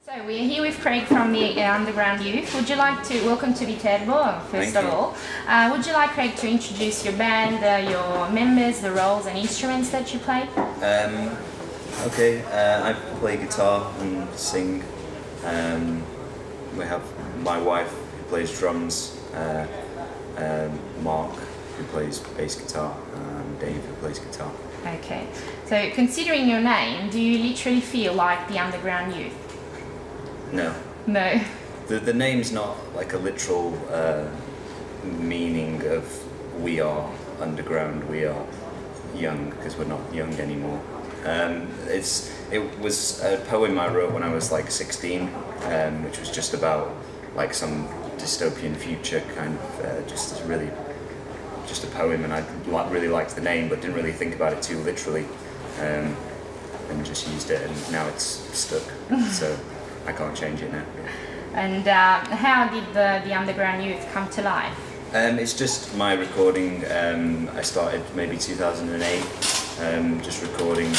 So we're here with Craig from the Underground Youth. Would you like to welcome to Viterbo first of all? Would you like Craig to introduce your band, your members, the roles and instruments that you play? Okay, I play guitar and sing. We have my wife who plays drums, Mark who plays bass guitar, and Dave who plays guitar. Okay, so considering your name, do you literally feel like the Underground Youth? No. No. The name's not like a literal meaning of we are underground, we are young, because we're not young anymore. It was a poem I wrote when I was like 16, which was just about like some dystopian future kind of, just a poem, and I really liked the name but didn't really think about it too literally, and just used it, and now it's stuck, so I can't change it now. And how did the Underground Youth come to life? It's just my recording. I started maybe 2008, just recording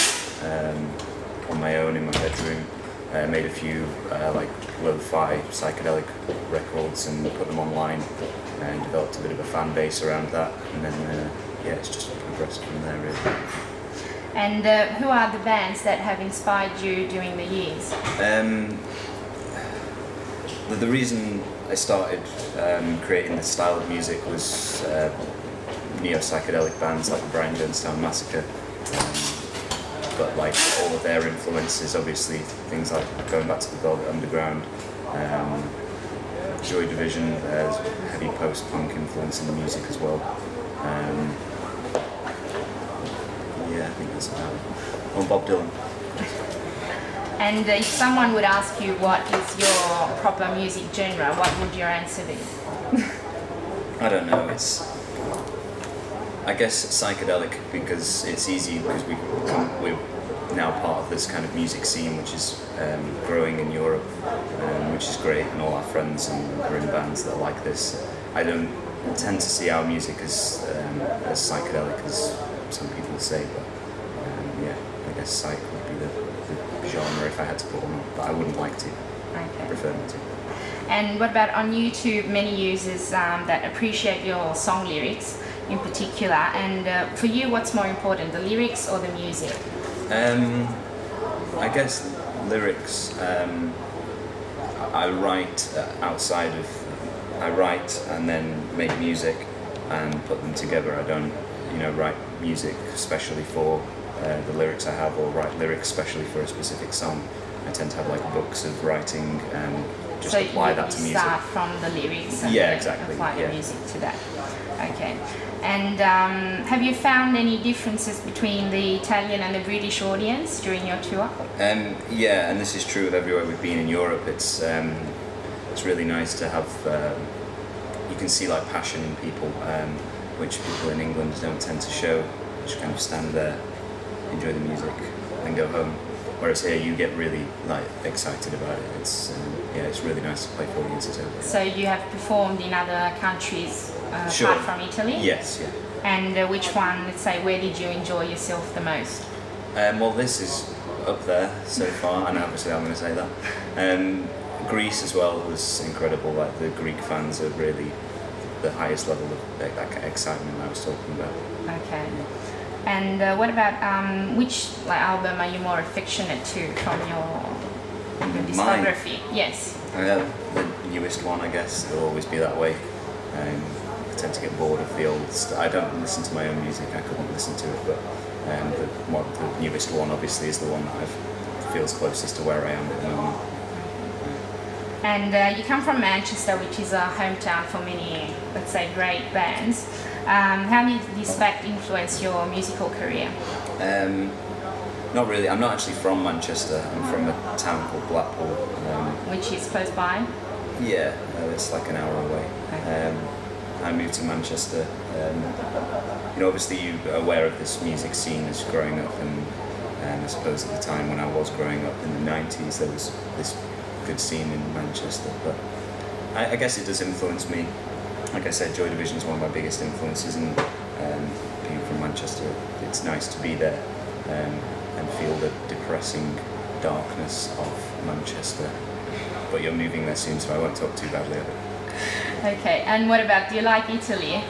on my own in my bedroom. Made a few like lo-fi psychedelic records and put them online, and developed a bit of a fan base around that, and then yeah, it's just progressed from there really. And who are the bands that have inspired you during the years? The reason I started creating this style of music was neo-psychedelic bands like the Brian Jonestown Massacre, but like all of their influences, obviously things like going back to the Velvet Underground, Joy Division, there's heavy post-punk influence in the music as well. Yeah, I think that's about it. Oh, Bob Dylan. And if someone would ask you what is your proper music genre, what would your answer be? I don't know, I guess psychedelic, because it's easy, because we're now part of this kind of music scene which is growing in Europe, which is great, and all our friends are in bands that are like this. I don't tend to see our music as psychedelic as some people say, but yeah, I guess psych would be the genre if I had to put one on, but I wouldn't like to. Okay. I prefer not to. And what about on YouTube, many users that appreciate your song lyrics in particular, and for you what's more important, the lyrics or the music? I guess lyrics. I write I write and then make music and put them together. I don't, write music especially for the lyrics I have, or write lyrics especially for a specific song. I tend to have like books of writing and just so apply that to music. So you start from the lyrics and yeah, exactly. apply the music to that. Okay. And have you found any differences between the Italian and the British audience during your tour? Yeah, and this is true of everywhere we've been in Europe. It's really nice to have, you can see like passion in people, which people in England don't tend to show. Just kind of stand there, enjoy the music, and go home. Whereas here you get really like excited about it. It's it's really nice to play for audiences over here. So you have performed in other countries Sure. apart from Italy? Yes, yeah. And which one, let's say, where did you enjoy yourself the most? Well, this is up there so far, and obviously I'm going to say that. Greece as well was incredible. Like the Greek fans are really the highest level of that excitement I was talking about. Okay. And what about which album are you more affectionate to from your discography? Mine? Yes. The newest one, I guess. It'll always be that way. I tend to get bored of the old stuff. I don't listen to my own music. I couldn't listen to it, but the newest one obviously is the one that feels closest to where I am at the moment. And you come from Manchester, which is a hometown for many, let's say, great bands. How did this fact influence your musical career? Not really. I'm not actually from Manchester. I'm from a town called Blackpool. Which is close by? Yeah, it's like an hour away. Okay. I moved to Manchester. Obviously you're aware of this music scene as growing up, and I suppose at the time when I was growing up in the 90s there was this good scene in Manchester, but I guess it does influence me. Like I said, Joy Division is one of my biggest influences, and being from Manchester, it's nice to be there and feel the depressing darkness of Manchester but you're moving there soon, so I won't talk too badly of it. Okay, and what about, do you like Italy?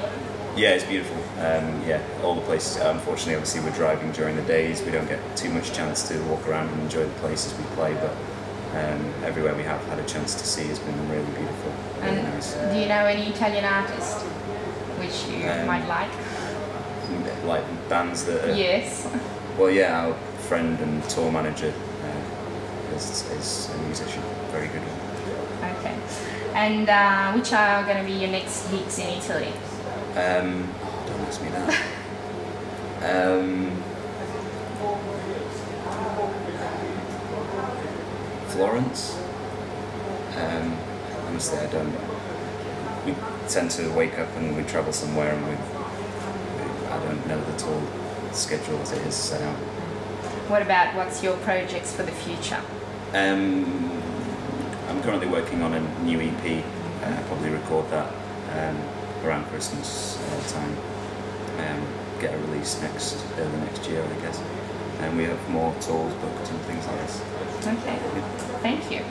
Yeah, it's beautiful. Yeah, all the places. Unfortunately, obviously, we're driving during the days. We don't get too much chance to walk around and enjoy the places we play, but everywhere we have had a chance to see has been really beautiful. Really And nice. do you know any Italian artists which you might like? Like bands that are... Yes. Well, yeah, our friend and tour manager is a musician, very good one. Okay. And which are going to be your next gigs in Italy? Don't ask me that. Florence. Honestly, I don't. We tend to wake up and we travel somewhere, and I don't know the tour schedule as it is set out. What about, what's your projects for the future? I'm currently working on a new EP. Probably record that around Christmas time. Get a release early next year, I guess. And we have more tours booked and things like this. Okay, thank you.